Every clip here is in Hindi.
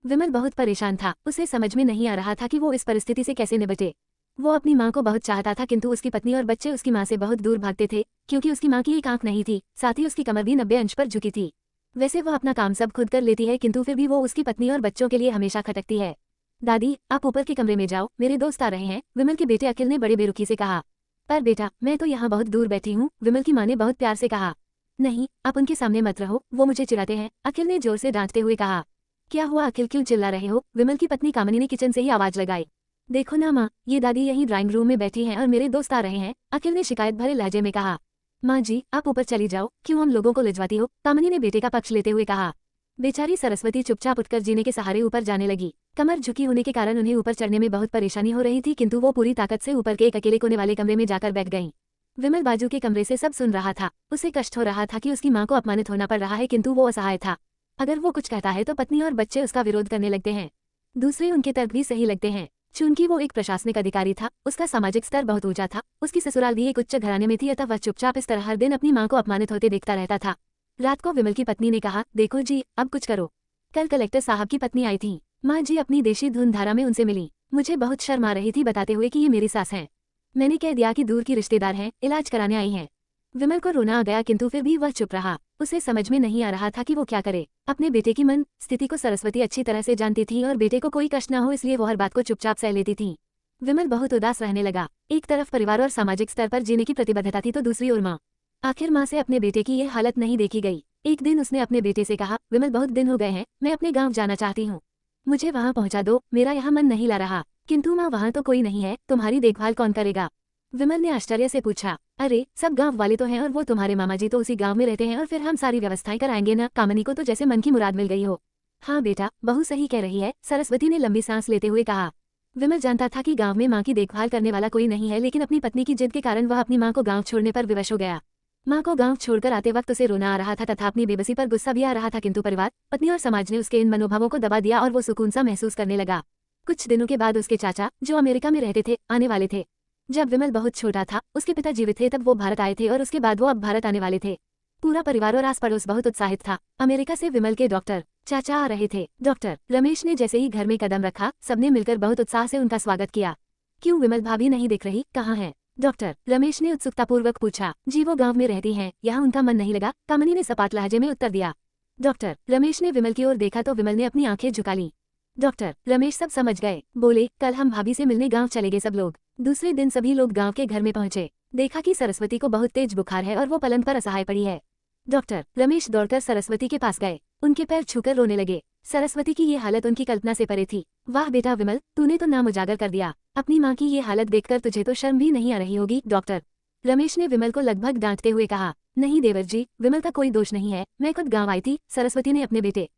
विमल बहुत परेशान था। उसे समझ में नहीं आ रहा था कि वो इस परिस्थिति से कैसे निपटे। वो अपनी माँ को बहुत चाहता था, किंतु उसकी पत्नी और बच्चे उसकी माँ से बहुत दूर भागते थे, क्योंकि उसकी माँ की एक आंख नहीं थी, साथ ही उसकी कमर भी 90 अंश पर झुकी थी। वैसे वो अपना काम सब खुद कर लेती है, किंतु फिर भी वो उसकी पत्नी और बच्चों के लिए हमेशा खटकती है। दादी, आप ऊपर के कमरे में जाओ, मेरे दोस्त आ रहे हैं, विमल के बेटे अखिल ने बड़े बेरुखी से कहा। पर बेटा, मैं तो यहाँ बहुत दूर बैठी हूँ, विमल की माँ ने बहुत प्यार से कहा। नहीं, आप उनके सामने मत रहो, वो मुझे चिढ़ाते हैं, अखिल ने जोर से डांटते हुए कहा। क्या हुआ अखिल, क्यों चिल्ला रहे हो? विमल की पत्नी कामिनी ने किचन से ही आवाज लगाई। देखो ना माँ, ये दादी यहीं ड्राइंग रूम में बैठी हैं और मेरे दोस्त आ रहे हैं, अखिल ने शिकायत भरे लहजे में कहा। माँ जी, आप ऊपर चली जाओ, क्यों हम लोगों को लिजवाती हो? कामिनी ने बेटे का पक्ष लेते हुए कहा। बेचारी सरस्वती चुपचाप उठकर जीने के सहारे ऊपर जाने लगी। कमर झुकी होने के कारण उन्हें ऊपर चढ़ने में बहुत परेशानी हो रही थी, किंतु वो पूरी ताकत से ऊपर के एक अकेले कोने वाले कमरे में जाकर बैठ गईं। विमल बाजू के कमरे से सब सुन रहा था। उसे कष्ट हो रहा था कि उसकी माँ को अपमानित होना पड़ रहा है, किंतु वो असहाय था। अगर वो कुछ कहता है तो पत्नी और बच्चे उसका विरोध करने लगते हैं। दूसरे उनके तर्क भी सही लगते हैं। चूंकि वो एक प्रशासनिक अधिकारी था, उसका सामाजिक स्तर बहुत ऊंचा था, उसकी ससुराल भी एक उच्च घराने में थी, अतः वह चुपचाप इस तरह हर दिन अपनी माँ को अपमानित होते देखता रहता था। रात को विमल की पत्नी ने कहा, देखो जी, अब कुछ करो। कल कलेक्टर साहब की पत्नी आई थी। माँ जी अपनी देशी धुन धारा में उनसे मिली। मुझे बहुत शर्म आ रही थी, बताते हुए कि ये मेरी सास हैं। मैंने कह दिया कि दूर की रिश्तेदार हैं, इलाज कराने आई हैं। विमल को रोना आ गया, किंतु फिर भी वह चुप रहा। उसे समझ में नहीं आ रहा था कि वो क्या करे। अपने बेटे की मन स्थिति को सरस्वती अच्छी तरह से जानती थी और बेटे को कोई कष्ट न हो, इसलिए वो हर बात को चुपचाप सह लेती थी। विमल बहुत उदास रहने लगा। एक तरफ परिवार और सामाजिक स्तर पर जीने की प्रतिबद्धता थी, तो दूसरी ओर माँ। आखिर माँ से अपने बेटे की ये हालत नहीं देखी गई। एक दिन उसने अपने बेटे से कहा, विमल बहुत दिन हो गए हैं, मैं अपने गाँव जाना चाहती हूँ, मुझे वहाँ पहुँचा दो, मेरा यहाँ मन नहीं ला रहा। किंतु माँ, वहाँ तो कोई नहीं है, तुम्हारी देखभाल कौन करेगा? विमल ने आश्चर्य से पूछा। अरे, सब गांव वाले तो हैं और वो तुम्हारे मामा जी तो उसी गांव में रहते हैं, और फिर हम सारी व्यवस्थाएं कराएंगे ना। कामिनी को तो जैसे मन की मुराद मिल गई हो। हाँ बेटा, बहू सही कह रही है, सरस्वती ने लंबी सांस लेते हुए कहा। विमल जानता था कि गांव में माँ की देखभाल करने वाला कोई नहीं है, लेकिन अपनी पत्नी की जिद के कारण वह अपनी माँ को गाँव छोड़ने पर विवश हो गया। माँ को गाँव छोड़कर आते वक्त उसे रोना आ रहा था तथा अपनी बेबसी पर गुस्सा भी आ रहा था, किंतु परिवार, पत्नी और समाज ने उसके इन मनोभावों को दबा दिया और वो सुकून सा महसूस करने लगा। कुछ दिनों के बाद उसके चाचा, जो अमेरिका में रहते थे, आने वाले थे। जब विमल बहुत छोटा था, उसके पिता जीवित थे, तब वो भारत आए थे और उसके बाद वो अब भारत आने वाले थे। पूरा परिवार और आस पड़ोस बहुत उत्साहित था। अमेरिका से विमल के डॉक्टर चाचा आ रहे थे। डॉक्टर रमेश ने जैसे ही घर में कदम रखा, सबने मिलकर बहुत उत्साह से उनका स्वागत किया। क्यों विमल भाभी नहीं दिख रही, कहाँ है? डॉक्टर रमेश ने उत्सुकतापूर्वक पूछा। जी, वो गाँव में रहती हैं, यहाँ उनका मन नहीं लगा, कामिनी ने सपाट लहजे में उत्तर दिया। डॉक्टर रमेश ने विमल की ओर देखा तो विमल ने अपनी आंखें झुका ली। डॉक्टर रमेश सब समझ गए। बोले, कल हम भाभी से मिलने गांव चले गए सब लोग। दूसरे दिन सभी लोग गांव के घर में पहुंचे। देखा कि सरस्वती को बहुत तेज बुखार है और वो पलंग पर असहाय पड़ी है। डॉक्टर रमेश दौड़कर सरस्वती के पास गए, उनके पैर छूकर रोने लगे। सरस्वती की ये हालत उनकी कल्पना से परे थी। वाह बेटा विमल, तूने तो नाम उजागर कर दिया। अपनी माँ की ये हालत देखकर तुझे तो शर्म भी नहीं आ रही होगी। डॉक्टर रमेश ने विमल को लगभग डांटते हुए कहा। नहीं देवर जी, विमल का कोई दोष नहीं है, मैं खुद गाँव आई थी, सरस्वती ने अपने बेटे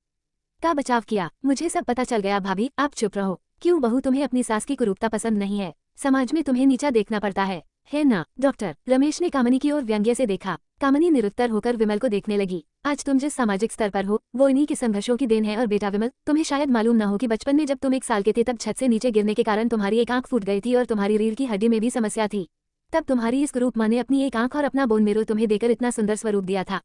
का बचाव किया। मुझे सब पता चल गया। भाभी, आप चुप रहो। क्यों बहू, तुम्हें अपनी सास की कुरूपता पसंद नहीं है? समाज में तुम्हें नीचा देखना पड़ता है ना? डॉक्टर रमेश ने कामिनी की ओर व्यंग्य से देखा। कामिनी निरुत्तर होकर विमल को देखने लगी। आज तुम जिस सामाजिक स्तर पर हो, वो इन्हीं के संघर्षों की देन है। और बेटा विमल, तुम्हें शायद मालूम न हो कि बचपन में जब तुम 1 साल के थे, तब छत से नीचे गिरने के कारण तुम्हारी एक आंख फूट गई थी और तुम्हारी रीढ़ की हड्डी में भी समस्या थी। तब तुम्हारी इस कुरूप माँ ने अपनी एक आंख और अपना बोन मेरो तुम्हें देकर इतना सुंदर स्वरूप दिया था।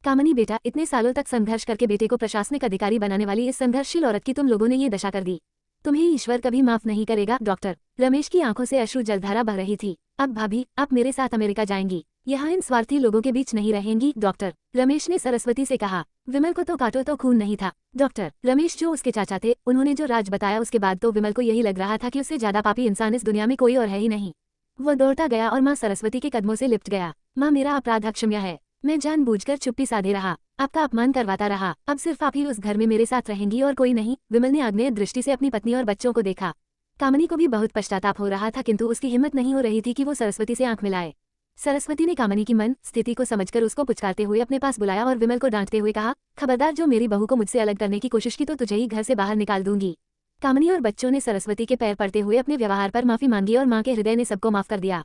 कामिनी बेटा, इतने सालों तक संघर्ष करके बेटे को प्रशासनिक अधिकारी बनाने वाली इस संघर्षशील औरत की तुम लोगों ने ये दशा कर दी। तुम्हें ईश्वर कभी माफ नहीं करेगा। डॉक्टर रमेश की आंखों से अश्रु जलधारा बह रही थी। अब भाभी, आप मेरे साथ अमेरिका जाएंगी, यहाँ इन स्वार्थी लोगों के बीच नहीं रहेंगी। डॉक्टर रमेश ने सरस्वती से कहा। विमल को तो काटो तो खून नहीं था। डॉक्टर रमेश जो उसके चाचा थे, उन्होंने जो राज बताया, उसके बाद तो विमल को यही लग रहा था कि उससे ज्यादा पापी इंसान इस दुनिया में कोई और है ही नहीं। वो दौड़ता गया और माँ सरस्वती के कदमों से लिपट गया। माँ, मेरा अपराध क्षम्य है, मैं जानबूझकर चुप्पी साधे रहा, आपका अपमान करवाता रहा। अब सिर्फ आप ही उस घर में मेरे साथ रहेंगी और कोई नहीं। विमल ने आग्नेय दृष्टि से अपनी पत्नी और बच्चों को देखा। कामिनी को भी बहुत पश्चाताप हो रहा था, किंतु उसकी हिम्मत नहीं हो रही थी कि वो सरस्वती से आंख मिलाए। सरस्वती ने कामिनी की मन स्थिति को समझकर उसको पुचकारते हुए अपने पास बुलाया और विमल को डांटते हुए कहा, खबरदार, जो मेरी बहू को मुझसे अलग करने की कोशिश की तो तुझे ही घर से बाहर निकाल दूंगी। कामिनी और बच्चों ने सरस्वती के पैर पड़ते हुए अपने व्यवहार पर माफी मांगी और माँ के हृदय ने सबको माफ कर दिया।